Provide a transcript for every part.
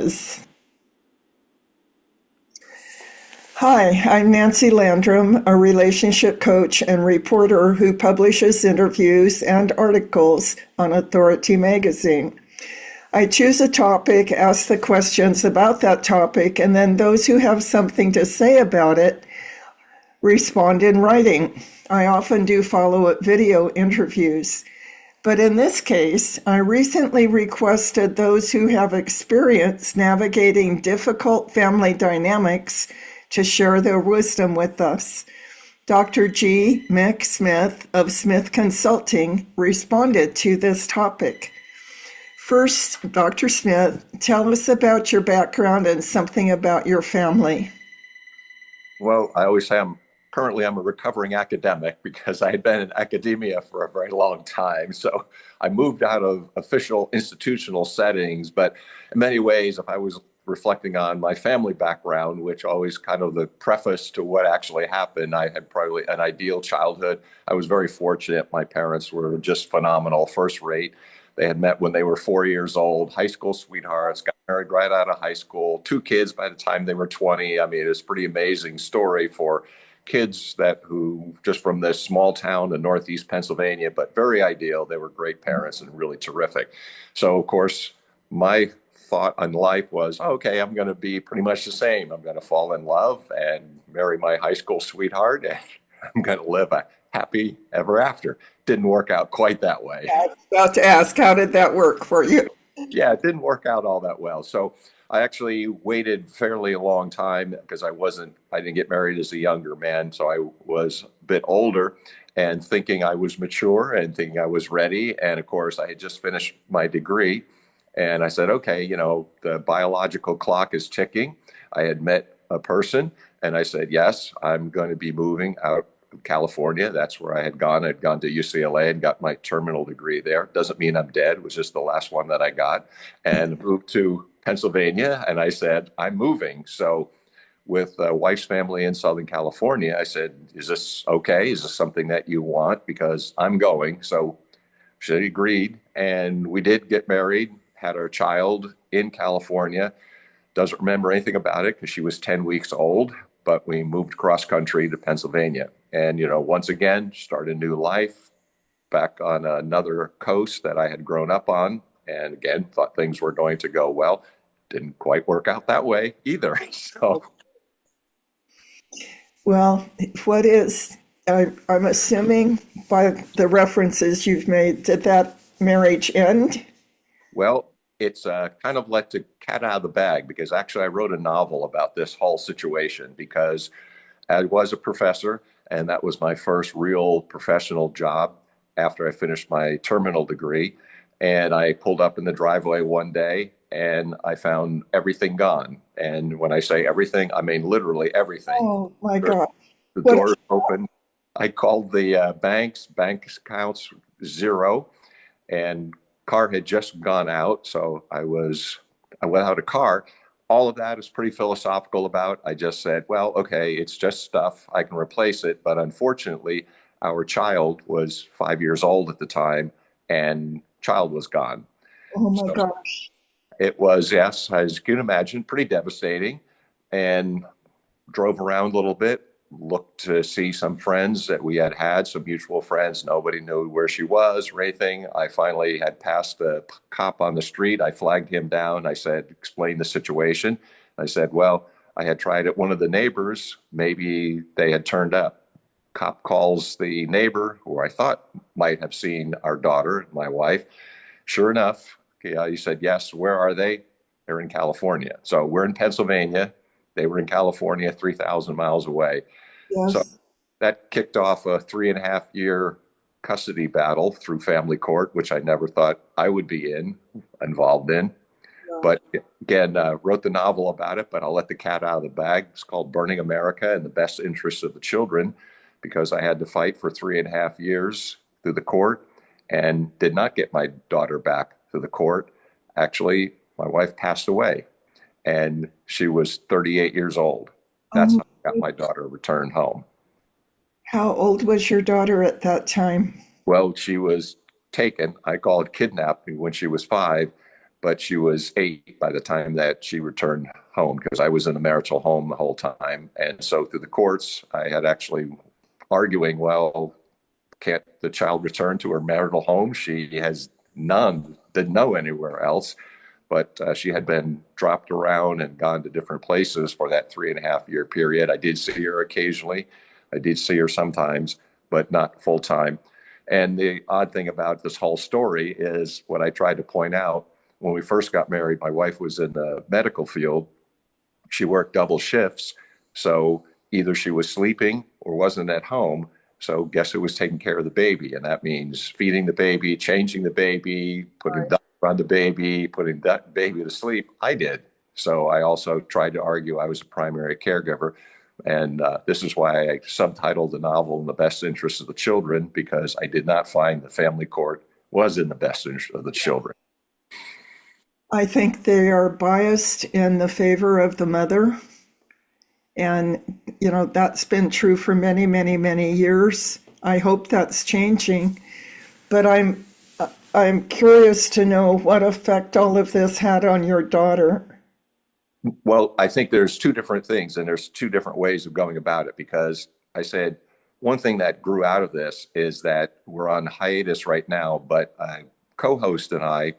is. Hi, I'm Nancy Landrum, a relationship coach and reporter who publishes interviews and articles on Authority Magazine. I choose a topic, ask the questions about that topic, and then those who have something to say about it respond in writing. I often do follow-up video interviews. But in this case, I recently requested those who have experience navigating difficult family dynamics to share their wisdom with us. Dr. G. Mick Smith of Smith Consulting responded to this topic. First, Dr. Smith, tell us about your background and something about your family. Well, I always say I'm a recovering academic because I had been in academia for a very long time. So I moved out of official institutional settings. But in many ways, if I was reflecting on my family background, which always kind of the preface to what actually happened, I had probably an ideal childhood. I was very fortunate. My parents were just phenomenal, first rate. They had met when they were 4 years old, high school sweethearts, got married right out of high school, two kids by the time they were 20. I mean, it's a pretty amazing story for kids who just from this small town in Northeast Pennsylvania, but very ideal. They were great parents and really terrific. So, of course, my thought on life was, okay, I'm going to be pretty much the same. I'm going to fall in love and marry my high school sweetheart, and I'm going to live a happy ever after. Didn't work out quite that way. I was about to ask, how did that work for you? Yeah, it didn't work out all that well. So I actually waited fairly a long time because I didn't get married as a younger man. So I was a bit older and thinking I was mature and thinking I was ready. And of course, I had just finished my degree. And I said, okay, the biological clock is ticking. I had met a person and I said, yes, I'm going to be moving out of California. That's where I had gone. I'd gone to UCLA and got my terminal degree there. Doesn't mean I'm dead. It was just the last one that I got, and moved to Pennsylvania. And I said, I'm moving. So with a wife's family in Southern California, I said, is this okay? Is this something that you want? Because I'm going. So she agreed. And we did get married, had our child in California. Doesn't remember anything about it because she was 10 weeks old, but we moved cross country to Pennsylvania. And, once again, start a new life back on another coast that I had grown up on. And again, thought things were going to go well. Didn't quite work out that way either. So, Well, what is, I'm assuming by the references you've made, did that marriage end? well, it's kind of let the cat out of the bag because actually I wrote a novel about this whole situation because I was a professor, and that was my first real professional job after I finished my terminal degree. And I pulled up in the driveway one day and I found everything gone. And when I say everything, I mean literally everything. Oh my God. The What? doors open. I called the bank accounts zero, and car had just gone out. So I went out a car. All of that is pretty philosophical about. I just said, well, okay, it's just stuff. I can replace it. But unfortunately, our child was 5 years old at the time and child was gone. Oh my So gosh. it was, yes, as you can imagine, pretty devastating. And drove around a little bit, looked to see some friends that we had, some mutual friends. Nobody knew where she was or anything. I finally had passed a cop on the street. I flagged him down. I said, explain the situation. I said, well, I had tried it. One of the neighbors, maybe they had turned up. Cop calls the neighbor who I thought might have seen our daughter, my wife. Sure enough, he said, yes, where are they? They're in California. So we're in Pennsylvania. They were in California, 3,000 miles away. So Yes. that kicked off a 3.5 year custody battle through family court, which I never thought I would be involved in. Yeah. But again, wrote the novel about it, but I'll let the cat out of the bag. It's called Burning America in the Best Interests of the Children, because I had to fight for 3.5 years through the court and did not get my daughter back through the court. Actually, my wife passed away and she was 38 years old. That's Oh, how I got my daughter returned home. how old was your daughter at that time? Well, she was taken. I call it kidnapping when she was 5, but she was 8 by the time that she returned home because I was in a marital home the whole time. And so through the courts, I had actually arguing, well, can't the child return to her marital home? She has none, didn't know anywhere else, but she had been dropped around and gone to different places for that 3.5 year period. I did see her occasionally. I did see her sometimes, but not full time. And the odd thing about this whole story is what I tried to point out when we first got married. My wife was in the medical field. She worked double shifts. So either she was sleeping or wasn't at home. So guess who was taking care of the baby? And that means feeding the baby, changing the baby, putting diaper on the baby, putting that baby to sleep. I did. So I also tried to argue I was a primary caregiver. And this is why I subtitled the novel "In the Best Interest of the Children," because I did not find the family court was in the best interest of the children. I think they are biased in the favor of the mother. And, that's been true for many, many, many years. I hope that's changing. But I'm curious to know what effect all of this had on your daughter. Well, I think there's two different things, and there's two different ways of going about it, because I said one thing that grew out of this is that we're on hiatus right now, but a co-host and I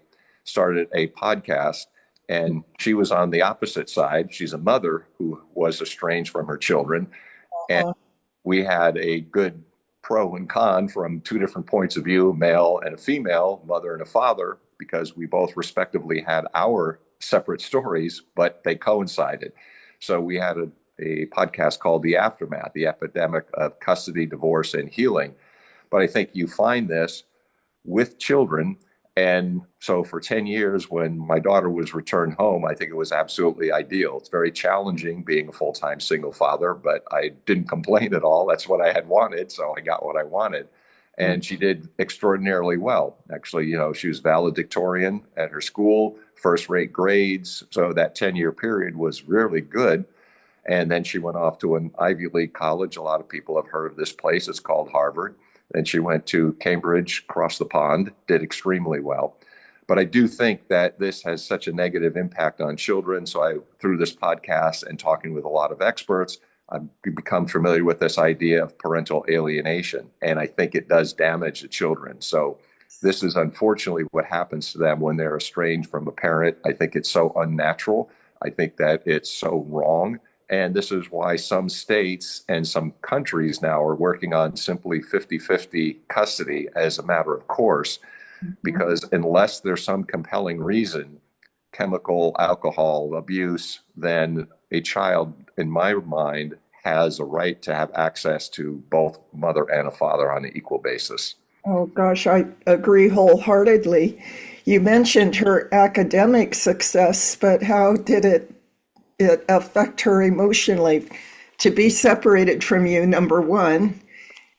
started a podcast, and she was on the opposite side. She's a mother who was estranged from her children, and we had a good pro and con from two different points of view, male and a female, mother and a father, because we both respectively had our separate stories, but they coincided. So we had a podcast called The Aftermath, the epidemic of custody, divorce, and healing. But I think you find this with children. And so for 10 years, when my daughter was returned home, I think it was absolutely ideal. It's very challenging being a full-time single father, but I didn't complain at all. That's what I had wanted, so I got what I wanted. And she did extraordinarily well. Actually, she was valedictorian at her school, first-rate grades. So that 10-year period was really good. And then she went off to an Ivy League college. A lot of people have heard of this place. It's called Harvard. And she went to Cambridge, across the pond, did extremely well. But I do think that this has such a negative impact on children. So through this podcast and talking with a lot of experts, I've become familiar with this idea of parental alienation. And I think it does damage the children. So this is unfortunately what happens to them when they're estranged from a parent. I think it's so unnatural. I think that it's so wrong. And this is why some states and some countries now are working on simply 50-50 custody as a matter of course, because unless there's some compelling reason, chemical, alcohol abuse, then a child, in my mind, has a right to have access to both mother and a father on an equal basis. Oh gosh, I agree wholeheartedly. You mentioned her academic success, but how did it affect her emotionally to be separated from you, number one,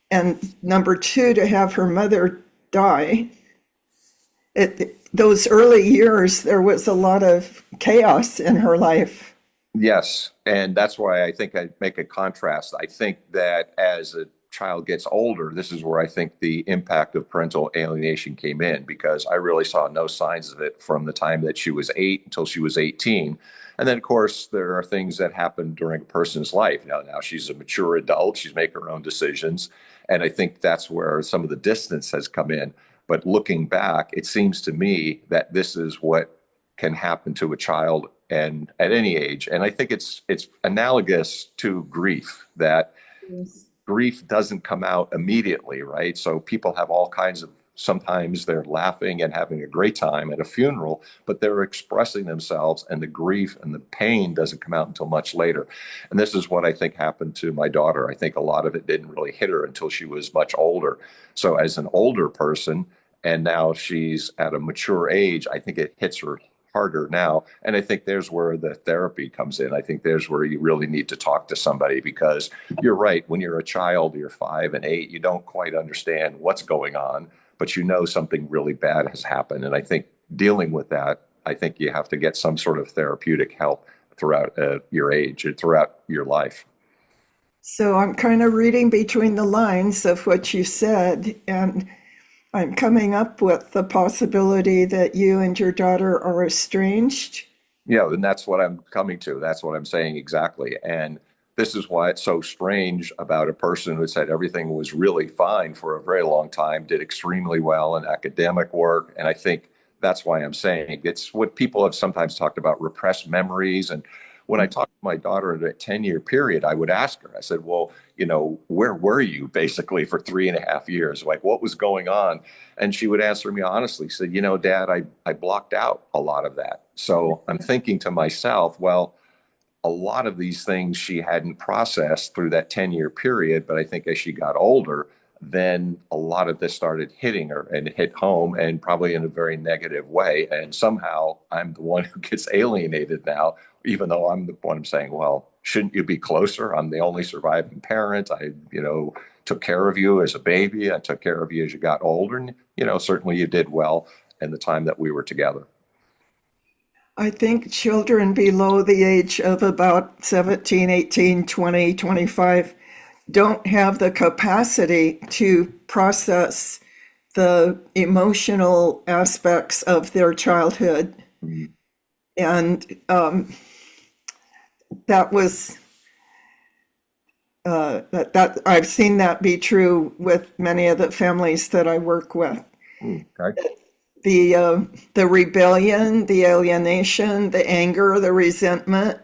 and number two, to have her mother die? Those early years, there was a lot of chaos in her life. Yes, and that's why I think I make a contrast. I think that as a child gets older, this is where I think the impact of parental alienation came in, because I really saw no signs of it from the time that she was 8 until she was 18. And then, of course, there are things that happen during a person's life. Now she's a mature adult. She's making her own decisions. And I think that's where some of the distance has come in. But looking back, it seems to me that this is what can happen to a child and at any age. And I think it's analogous to grief, that Yes. grief doesn't come out immediately, right? So people have all kinds of, sometimes they're laughing and having a great time at a funeral, but they're expressing themselves, and the grief and the pain doesn't come out until much later. And this is what I think happened to my daughter. I think a lot of it didn't really hit her until she was much older. So as an older person, and now she's at a mature age, I think it hits her harder now. And I think there's where the therapy comes in. I think there's where you really need to talk to somebody, because you're right. When you're a child, you're 5 and 8, you don't quite understand what's going on, but you know something really bad has happened. And I think dealing with that, I think you have to get some sort of therapeutic help throughout your age and throughout your life. So I'm kind of reading between the lines of what you said, and I'm coming up with the possibility that you and your daughter are estranged. Yeah, and that's what I'm coming to. That's what I'm saying exactly. And this is why it's so strange about a person who said everything was really fine for a very long time, did extremely well in academic work. And I think that's why I'm saying it's what people have sometimes talked about repressed memories. And when I talked to my daughter in a 10-year period, I would ask her, I said, well, where were you basically for 3.5 years? Like, what was going on? And she would answer me honestly, said, Dad, I blocked out a lot of that. So I'm thinking to myself, well, a lot of these things she hadn't processed through that 10-year period. But I think as she got older, then a lot of this started hitting her and hit home and probably in a very negative way. And somehow I'm the one who gets alienated now, even though I'm the one saying, well, shouldn't you be closer? I'm the only surviving parent. I took care of you as a baby. I took care of you as you got older. And, certainly you did well in the time that we were together. I think children below the age of about 17, 18, 20, 25 don't have the capacity to process the emotional aspects of their childhood. Mhm. And that was that I've seen that be true with many of the families that I work with. Okay. The rebellion, the alienation, the anger, the resentment,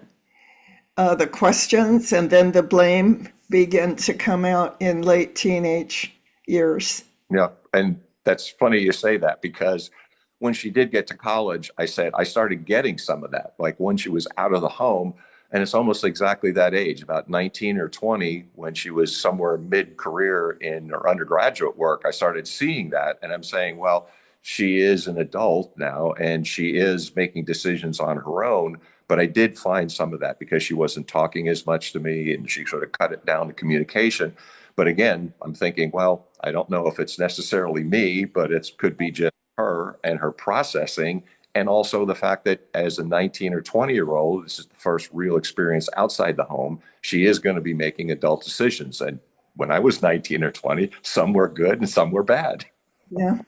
the questions, and then the blame begin to come out in late teenage years. Yeah. And that's funny you say that because when she did get to college, I said I started getting some of that. Like when she was out of the home, and it's almost exactly that age, about 19 or 20, when she was somewhere mid-career in her undergraduate work, I started seeing that. And I'm saying, well, she is an adult now and she is making decisions on her own. But I did find some of that because she wasn't talking as much to me and she sort of cut it down to communication. But again, I'm thinking, well, I don't know if it's necessarily me, but it could be just her and her processing. And also the fact that as a 19 or 20-year-old, this is the first real experience outside the home. She is going to be making adult decisions. And when I was 19 or 20, some were good and some were bad. Yeah.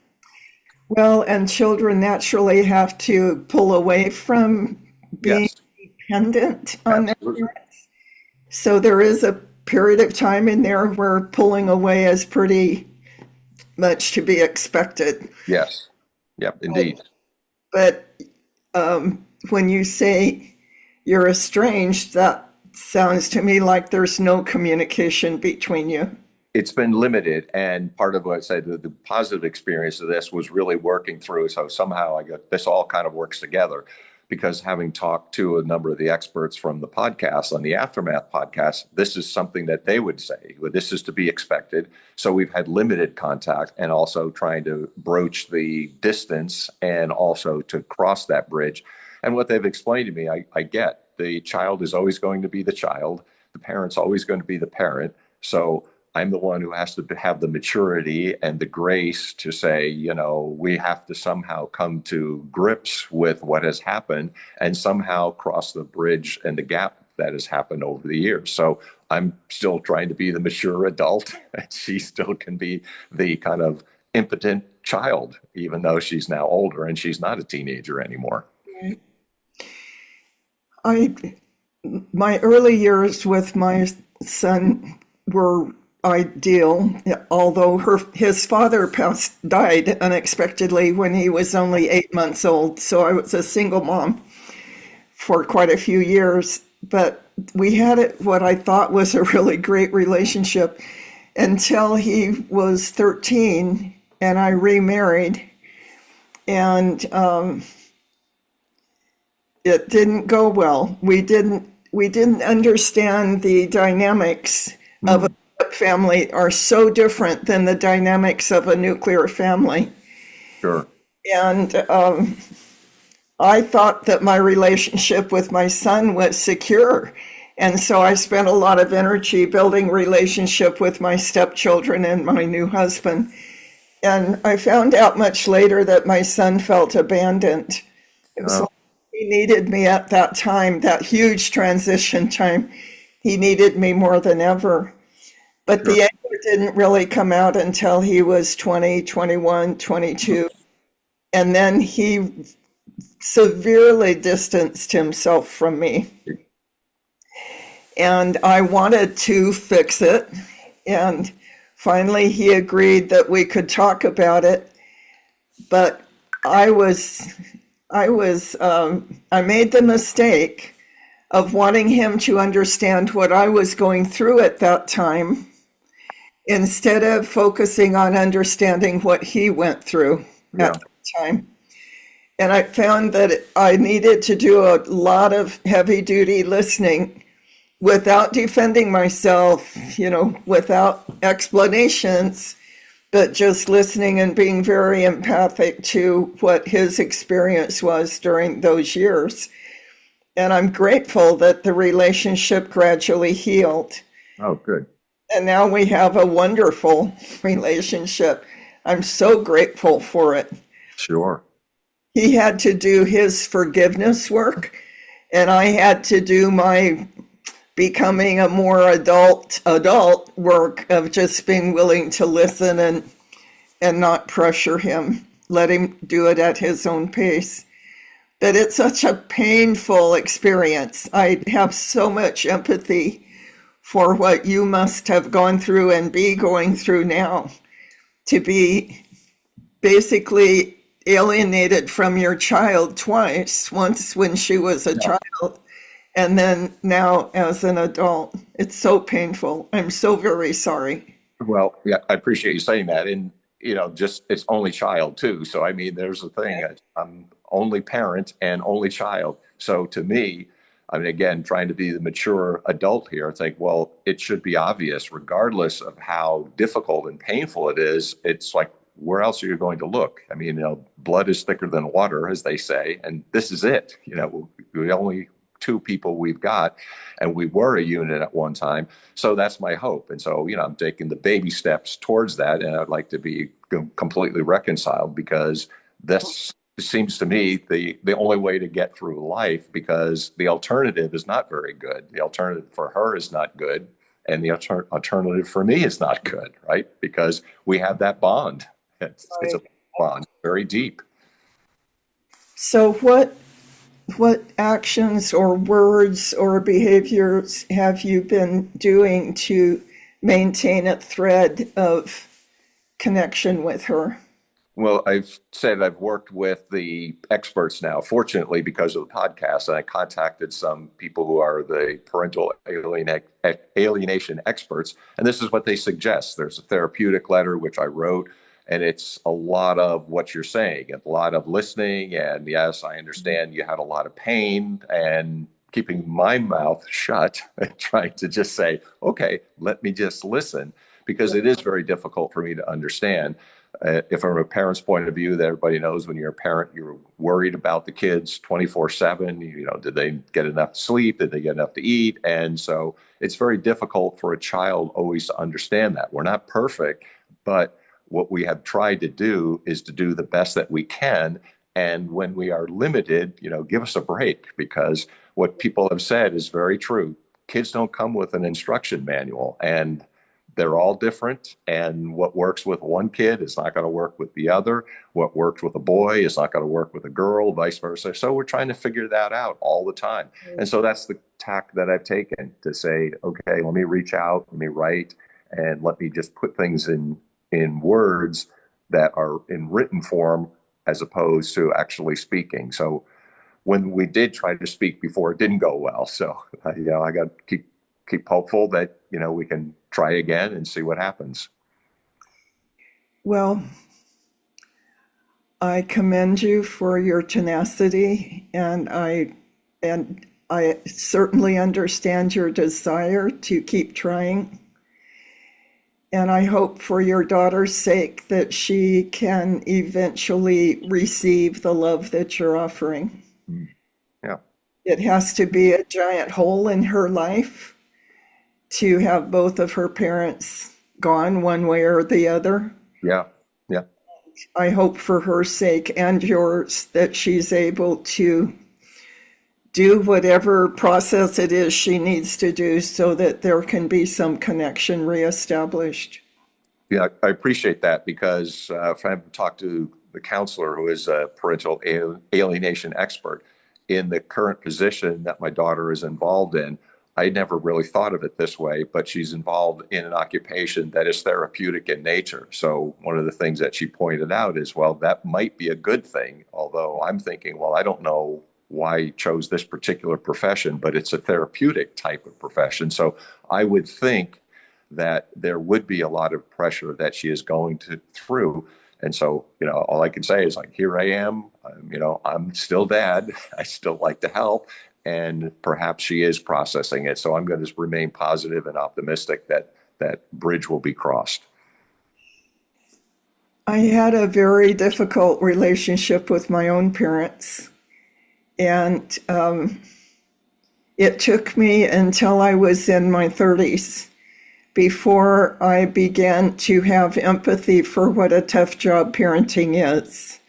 Well, and children naturally have to pull away from being Yes, dependent on their absolutely. parents. So there is a period of time in there where pulling away is pretty much to be expected. Yes. Yep, indeed. But when you say you're estranged, that sounds to me like there's no communication between you. It's been limited. And part of what I said, the positive experience of this was really working through. So somehow I got this all kind of works together because having talked to a number of the experts from the podcast on the Aftermath podcast, this is something that they would say, well, this is to be expected. So we've had limited contact and also trying to broach the distance and also to cross that bridge. And what they've explained to me, I get the child is always going to be the child. The parent's always going to be the parent. So I'm the one who has to have the maturity and the grace to say, we have to somehow come to grips with what has happened and somehow cross the bridge and the gap that has happened over the years. So I'm still trying to be the mature adult, and she still can be the kind of impotent child, even though she's now older and she's not a teenager anymore. I My early years with my son were ideal, although his father died unexpectedly when he was only 8 months old. So I was a single mom for quite a few years. But we had what I thought was a really great relationship until he was 13 and I remarried. And it didn't go well. We didn't understand the dynamics of a Mm, family are so different than the dynamics of a nuclear family. sure. And I thought that my relationship with my son was secure. And so I spent a lot of energy building relationship with my stepchildren and my new husband. And I found out much later that my son felt abandoned. It was like Oh, he needed me at that time, that huge transition time. He needed me more than ever. But sure. the didn't really come out until he was 20, 21, 22. And then he severely distanced himself from me. And I wanted to fix it. And finally, he agreed that we could talk about it. But I was, I made the mistake of wanting him to understand what I was going through at that time instead of focusing on understanding what he went through Yeah. at that time. And I found that I needed to do a lot of heavy duty listening without defending myself, without explanations, but just listening and being very empathic to what his experience was during those years. And I'm grateful that the relationship gradually healed. Oh, good. And now we have a wonderful relationship. I'm so grateful for it. Sure. He had to do his forgiveness work, and I had to do my becoming a more adult work of just being willing to listen and not pressure him, let him do it at his own pace. But it's such a painful experience. I have so much empathy for what you must have gone through and be going through now, to be basically alienated from your child twice, once when she was a Yeah. child and then now as an adult. It's so painful. I'm so very sorry. Well, yeah, I appreciate you saying that. And, just it's only child too. So, I mean, there's a thing. I'm only parent and only child. So to me, I mean, again, trying to be the mature adult here, it's like, well, it should be obvious, regardless of how difficult and painful it is. It's like, where else are you going to look? I mean, blood is thicker than water, as they say, and this is it. We only two people we've got, and we were a unit at one time. So that's my hope. And so, I'm taking the baby steps towards that, and I'd like to be completely reconciled, because this seems to me the only way to get through life, because the alternative is not very good. The alternative for her is not good, and the alternative for me is not good, right? Because we have that bond. It's a Right. bond, very deep. So what actions or words or behaviors have you been doing to maintain a thread of connection with her? Well, I've said I've worked with the experts now, fortunately, because of the podcast. And I contacted some people who are the alienation experts. And this is what they suggest. There's a therapeutic letter, which I wrote, and it's a lot of what you're saying, a lot of listening. And yes, I understand you had a lot of pain, and keeping my mouth shut and trying to just say, okay, let me just listen, because it is very difficult for me to understand. If from a parent's point of view, that everybody knows, when you're a parent, you're worried about the kids 24/7. Did they get enough sleep? Did they get enough to eat? And so it's very difficult for a child always to understand that. We're not perfect, but what we have tried to do is to do the best that we can. And when we are limited, give us a break, because what people have said is very true. Kids don't come with an instruction manual, and they're all different. And what works with one kid is not going to work with the other. What works with a boy is not going to work with a girl, vice versa. So we're trying to figure that out all the time. And so that's the tack that I've taken, to say, okay, let me reach out, let me write, and let me just put things in words that are in written form, as opposed to actually speaking. So when we did try to speak before, it didn't go well. So, I got to keep hopeful that, we can try again and see what happens. Well, I commend you for your tenacity, and I certainly understand your desire to keep trying. And I hope for your daughter's sake that she can eventually receive the love that you're offering. Yeah. It has to be a giant hole in her life to have both of her parents gone one way or the other. Yeah. Yeah. I hope for her sake and yours that she's able to do whatever process it is she needs to do so that there can be some connection reestablished. Yeah, I appreciate that because if I've talked to the counselor who is a parental alienation expert in the current position that my daughter is involved in, I never really thought of it this way, but she's involved in an occupation that is therapeutic in nature. So one of the things that she pointed out is, well, that might be a good thing. Although I'm thinking, well, I don't know why you chose this particular profession, but it's a therapeutic type of profession. So I would think that there would be a lot of pressure that she is going through. And so, all I can say is like, here I am, I'm still dad. I still like to help. And perhaps she is processing it. So I'm going to remain positive and optimistic that that bridge will be crossed. I had a very difficult relationship with my own parents, and it took me until I was in my 30s before I began to have empathy for what a tough job parenting is.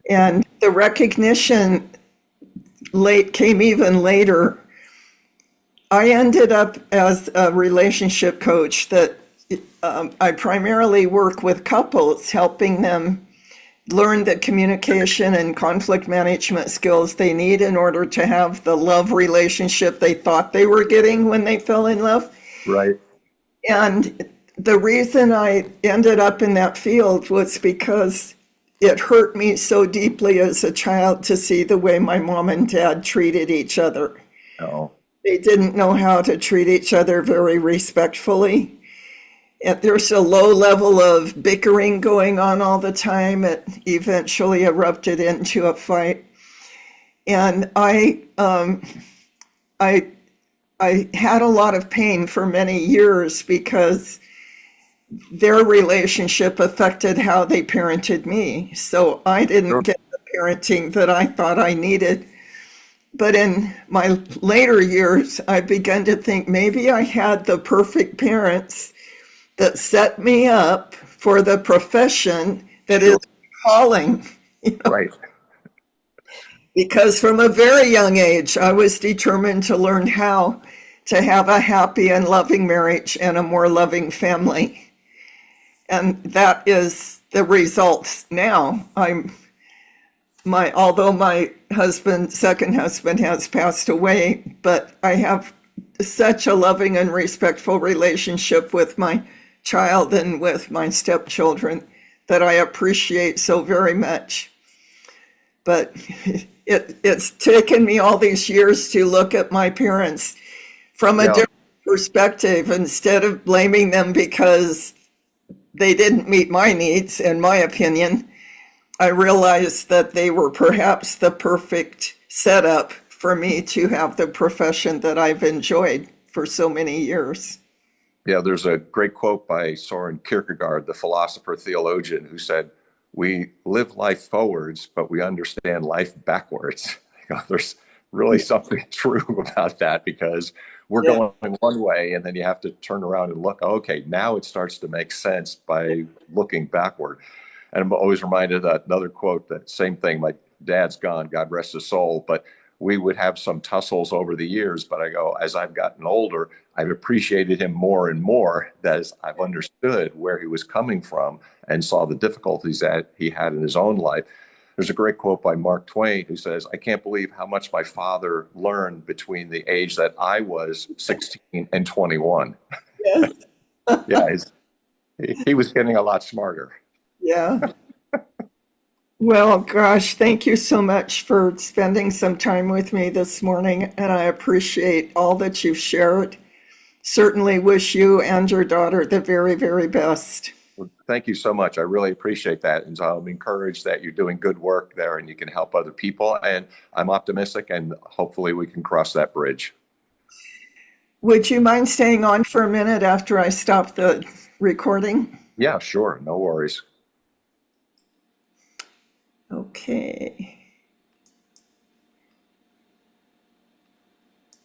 And the recognition came even later. I ended up as a relationship coach that I primarily work with couples, helping them learn the communication and conflict management skills they need in order to have the love relationship they thought they were getting when they fell in love. Right. And the reason I ended up in that field was because it hurt me so deeply as a child to see the way my mom and dad treated each other. Oh, They didn't know how to treat each other very respectfully. And there's a low level of bickering going on all the time. It eventually erupted into a fight. And I had a lot of pain for many years because their relationship affected how they parented me. So I didn't sure. get the parenting that I thought I needed. But in my later years, I began to think maybe I had the perfect parents that set me up for the profession that is Sure. calling. Right. Because from a very young age, I was determined to learn how to have a happy and loving marriage and a more loving family. And that is the results now. Although my second husband has passed away, but I have such a loving and respectful relationship with my child and with my stepchildren that I appreciate so very much. But it's taken me all these years to look at my parents from a Yeah. different perspective instead of blaming them because they didn't meet my needs, in my opinion. I realized that they were perhaps the perfect setup for me to have the profession that I've enjoyed for so many years. Yeah, there's a great quote by Soren Kierkegaard, the philosopher theologian, who said, "We live life forwards, but we understand life backwards." There's really something true about that because we're Yeah. going one way and then you have to turn around and look, okay, now it starts to make sense by looking backward. And I'm always reminded of another quote, that same thing, my dad's gone, God rest his soul, but we would have some tussles over the years. But I go, as I've gotten older, I've appreciated him more and more as I've understood where he was coming from and saw the difficulties that he had in his own life. There's a great quote by Mark Twain who says, "I can't believe how much my father learned between the age that I was 16 and 21." Yes. Yeah, he was getting a lot smarter. Yeah. Well, gosh, thank you so much for spending some time with me this morning, and I appreciate all that you've shared. Certainly wish you and your daughter the very, very best. Thank you so much. I really appreciate that. And so I'm encouraged that you're doing good work there and you can help other people. And I'm optimistic and hopefully we can cross that bridge. Would you mind staying on for a minute after I stop the recording? Yeah, sure. No worries. Okay.